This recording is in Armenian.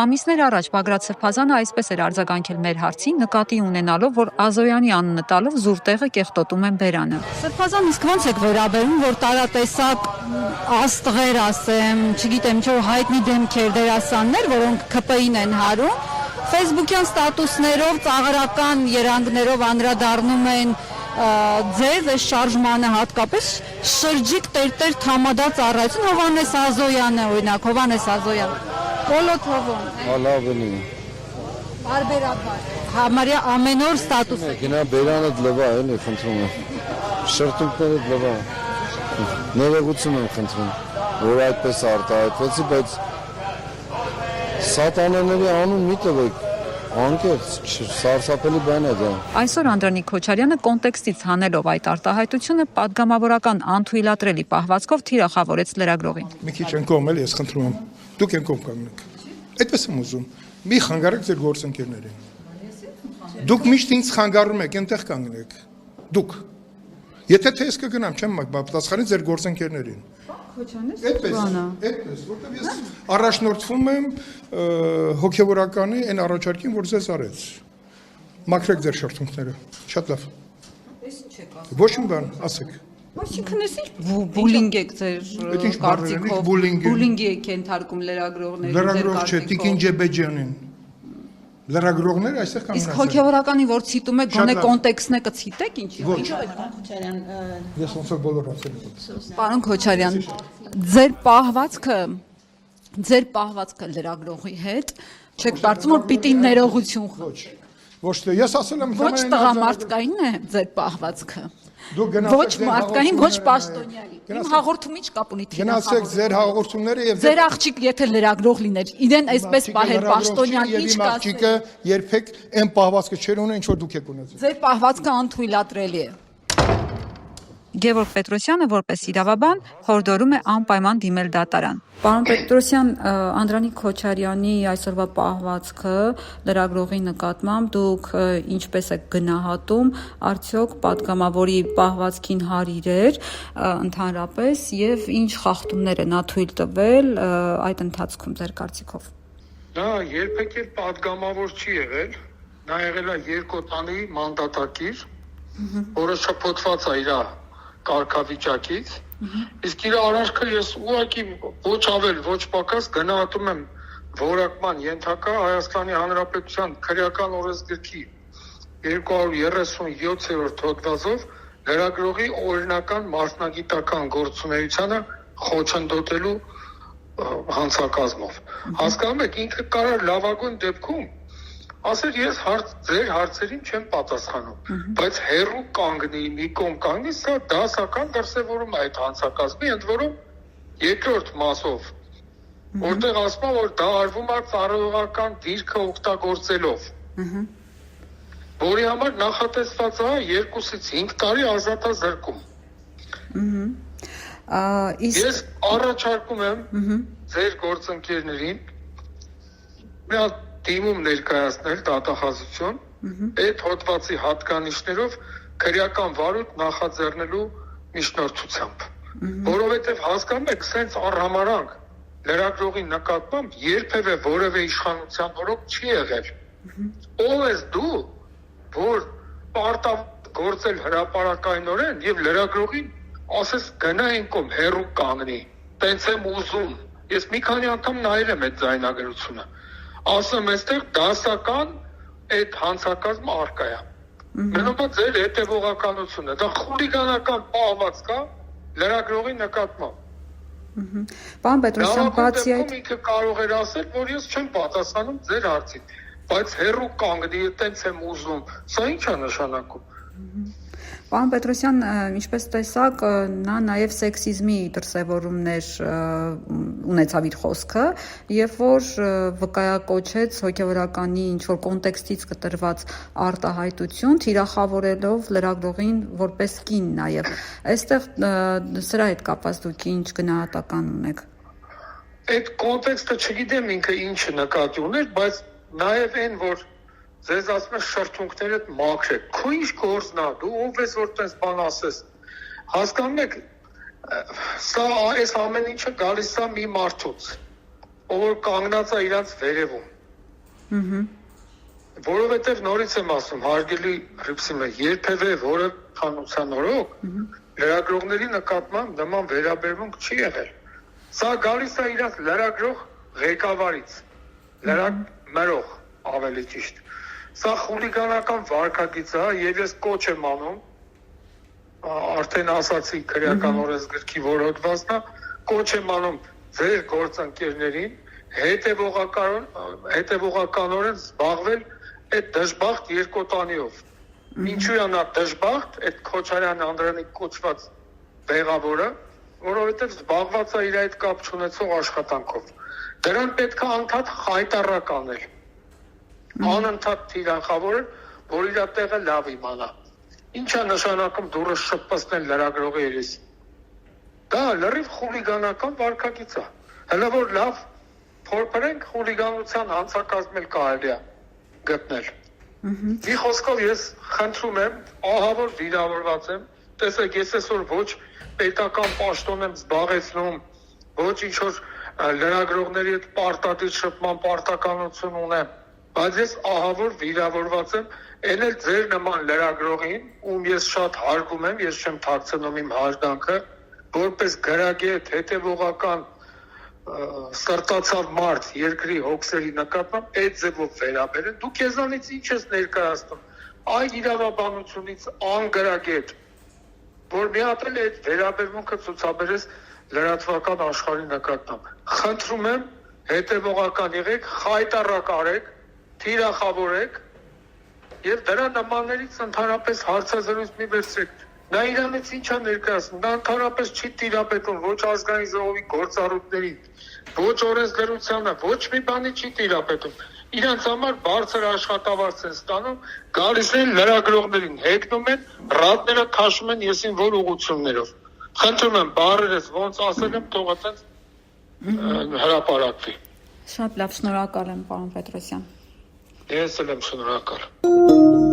Ամիսներ առաջ Բագրատ Սրբազանը այսպես էր արձագանքել մեր հարցին, նկատի ունենալով, որ Ազոյանի անունը տալով զուր տեղը կեղտոտում են բերանը։ Սրբազան, իսկ ո՞նց եք վերաբերում, որ տարատեսակ աստղեր, ասեմ, չգիտեմ, ինչ-որ հայտնի դեմքեր, դերասաններ, որոնք ԿՊԻ-ն են հարում, Facebook-յան ստատուսներով, ծաղրական երանգներով անդրադառնում են ձեզ այս շարժմանը հատկապես շրջիկ տերտեր թամադած առայցուն Հովանես Ազոյանը, օրինակ, Հովանես Ազոյան, Կոլոթովոն, Հալավնի, բարբերաբար, համարյա ամեն օր ստատուս է։ Գնա բերանը դլվա էլի խնդրում եմ, շրտունքները դլվա, ներողություն եմ խնդրում, որ այդպես արտահայտվեցի, բայց սատանաների անուն մի տվեք, անկեղծ, սարսափելի բան է դա։ Այսօր Անդրանիկ Քոչարյանը կոնտեքստից հանելով այդ արտահայտությունը պատգամավորական անթույլատրելի պահվածքով թիրախավորեց լրագրողին։ Մի քիչ են կողմ էլ ես խնդրում եմ, դուք են կողմ կանգնեք։ Այդպես եմ ուզում։ Մի խանգարեք ձեր գործընկերներին։ Դուք միշտ ինձ խանգարում եք, այնտեղ կանգնեք։ Դուք։ Եթե թե ես կգնամ, չեմ պատասխանի ձեր գործընկերներին։ Այդպես, որտեղ ես առաջնորդվում եմ հոգևորականի այն առաջարկին, որ ձեզ արեց։ Մաքրեք ձեր շրթունքները։ Շատ լավ։ Ոչ մի բան, ասեք։ Այսինքն էս ինչ բուլինգ եք ձեր կարծիքով, բուլինգի եք ենթարկում լրագրողներին։ Լրագրող չէ, Տիկին Ջեբեջյանին։ Լրագրողները այստեղ կանգնած են։ Իսկ հոգևորականի որ ցիտում եք, գոնե կոնտեքստն է կցիտեք ինչի՞։ Ինչո՞ւ է Քոչարյան։ Ես ոնց որ բոլոր ասել եմ։ Պարոն Քոչարյան, ձեր պահվածքը լրագրողի հետ, չեք կարծում որ պիտի ներողություն խնդրի։ Ոչ թե ես ասել եմ ոչ տղամարդկայինն է ձեր պահվածքը։ Ոչ մարդկային, ոչ պաշտոնյայի։ Իմ հաղորդումի չկապ ունի թիրախավորում։ Գնացեք ձեր հաղորդումները եւ ձեր աղջիկ եթե լրագրող լիներ, իրեն այսպես պահեր պաշտոնյան, ինչ կասեք։ Աղջիկը երբեք այն պահվածքը չեր ունեն, ինչ որ դուք եք ունեցել։ Ձեր պահվածքը անթույլատրելի է։ Գևորգ Պետրոսյանը որպես իրավաբան հորդորում է անպայման դիմել դատարան։ Պարոն Պետրոսյան, Անդրանիկ Քոչարյանի այսօրվա պահվածքը լրագրողի նկատմամբ դուք ինչպես եք գնահատում, արդյոք պատգամավորի պահվածքին հարիր ընդհանրապես եւ ինչ խախտումներ է նա թույլ տվել այդ ընթացքում ձեր կարծիքով։ Նա երբեք էլ պատգամավոր չի եղել, նա եղել է երկոտանի մանդատակիր, որը շփոթված է իր կարգավիճակից, իսկ իր արարքը ես ուղղակի ոչ ավել, ոչ պակաս գնահատում եմ որակման ենթակա Հայաստանի Հանրապետության քրեական օրենսգրքի 237-րդ հոդվածով լրագրողի օրինական մասնագիտական գործունեությանը խոչընդոտելու հանցակազմով։ Հասկանում եք, ինքը կարող լավագույն դեպքում ասել ես ձեր հարցերին չեմ պատասխանում, բայց հերու կանգնի, մի կողմ կանգնի, սա դասական դրսևորում է այդ հանցակազմի, ընդ որում երկրորդ մասով, որտեղ ասում է, որ դա արվում է ծառայողական դիրքը օգտագործելով, որի համար նախատեսված է 2-ից 5 տարի ազատազրկում։ Ես առաջարկում եմ ձեր գործընկերներին մի հատ դիմում ներկայացնել դատախազություն այդ հոդվածի հատկանիշներով քրեական վարույթ նախաձեռնելու միջնորդությամբ, որովհետև հասկանում եք, սենց առհամարանք լրագրողի նկատմամբ երբևէ որևէ իշխանության օրոք չի եղել։ Ով ես դու, որ պարտավոր գործել հրապարակայնորեն եւ լրագրողին ասես գնա այն կողմ հերու կանգնի, տենց եմ ուզում։ Ես մի քանի անգամ նայել եմ այդ ձայնագրությունը։ Ասում այստեղ դասական այդ հանցակազմը առկա է։ Մենոմա ձեր հետևողականությունը, դա խուլիգանական պահվածք է լրագրողի նկատմամբ։ Պարոն Պետրոսյան, բացի այդ ինքը կարող էր ասել, որ ես չեմ պատասխանում ձեր հարցին, բայց հերու կանգնի, տենց եմ ուզում։ Սա ի՞նչ է նշանակում։ Պարոն Պետրոսյան, ինչպես տեսակ, նա նաև սեքսիզմի դրսևորումներ ունեցավ իր խոսքը, երբ որ վկայակոչեց հոգևորականի ինչ-որ կոնտեքստից կտրված արտահայտություն, թիրախավորելով լրագրողին որպես կին նաև։ Այստեղ սրա հետ կապված դուք ինչ գնահատական ունեք։ Այդ կոնտեքստը չգիտեմ ինքը ինչ նկատի ուներ, բայց նաև այն, որ ձեզ ասում եմ շրթունքներդ մաքրեք, քո ինչ գործն է, դու ով ես որ տես բան ասես, հասկանում եք, սա այս ամեն ինչը գալիս է մի մարդուց, ով որ կանգնած է իրանց վերևում։ Որովհետև նորից եմ ասում, հարգելի Հռիփսիմը, երբևէ որը խանության օրոք լրագրողների նկատմամբ նման վերաբերմունք չի եղել։ Սա գալիս է իրանց լրագրող ղեկավարից, լրագրող ավելի ճիշտ։ Սա խուլիգանական վարքագիծ է եւ ես կոչ եմ անում, արդեն ասացի քրեական օրենսգրքի որոտվածն է, կոչ եմ անում ձեր գործընկերներին հետևողականորեն զբաղվել այդ դժբախտ երկոտանիով։ Ինչու է նա դժբախտ, այդ Քոչարյան Անդրանիկ կոչված բեղավորը, որովհետև զբաղված է իր այդ կապ չունեցող աշխատանքով։ Դրան պետք է անդադ խայտառակ անել։ Անընդհատ թիրախավորել, որ իր տեղը լավ իմանա։ Ինչ է նշանակում դուրս շփպստել լրագրողի երեսին։ Դա լրիվ խուլիգանական վարքագիծ է։ Հələ որ լավ փորփրենք խուլիգանության հանցակազմել կարելի է գտնել։ Մի խոսքով ես խնդրում եմ, ահա որ վիրավորված եմ, տեսեք, ես այսօր ոչ պետական պաշտոն եմ զբաղեցնում, ոչ ինչ որ լրագրողների հետ պարտադիր շփման պարտականություն ունեմ, բայց ես ահա որ վիրավորված եմ, այն էլ ձեր նման լրագրողին, ում ես շատ հարգում եմ, ես չեմ թաքցնում իմ հարգանքը, որպես գրագետ, հետևողական սրտացավ մարդ երկրի հոգսերի նկատմամբ այդ ձևով վերաբերեն, դու քեզանից ինչ ես ներկայացնում, այ իրավաբանությունից անգրագետ, որ մի հատ էլ այդ վերաբերմունքը ցուցաբերես լրատվական աշխարհի նկատմամբ։ Խնդրում եմ, հետևողական եղեք, խայտառակ արեք, թիրախավորեք եւ դրա նմաններից ընդհանրապես հարցազրույց մի վերցրեք։ Նա իրանից ինչ է ներկայացնում, նա ընդհանրապես չի տիրապետում ոչ ազգային ժողովի գործառույթներին, ոչ օրենսդրությանը, ոչ մի բանի չի տիրապետում։ Իրանց համար բարձր աշխատավարձ են ստանում, գալիս են լրագրողներին, հեգնում են, ռադները քաշում են եսին որ ուղղություններով։ Խնդրում եմ, բառերս ոնց ասել եմ, թող այդպես հրապարակվի։ Շատ լավ, շնորհակալ եմ, պարոն Պետրոսյան։ Ես էլ եմ շնորհակալ։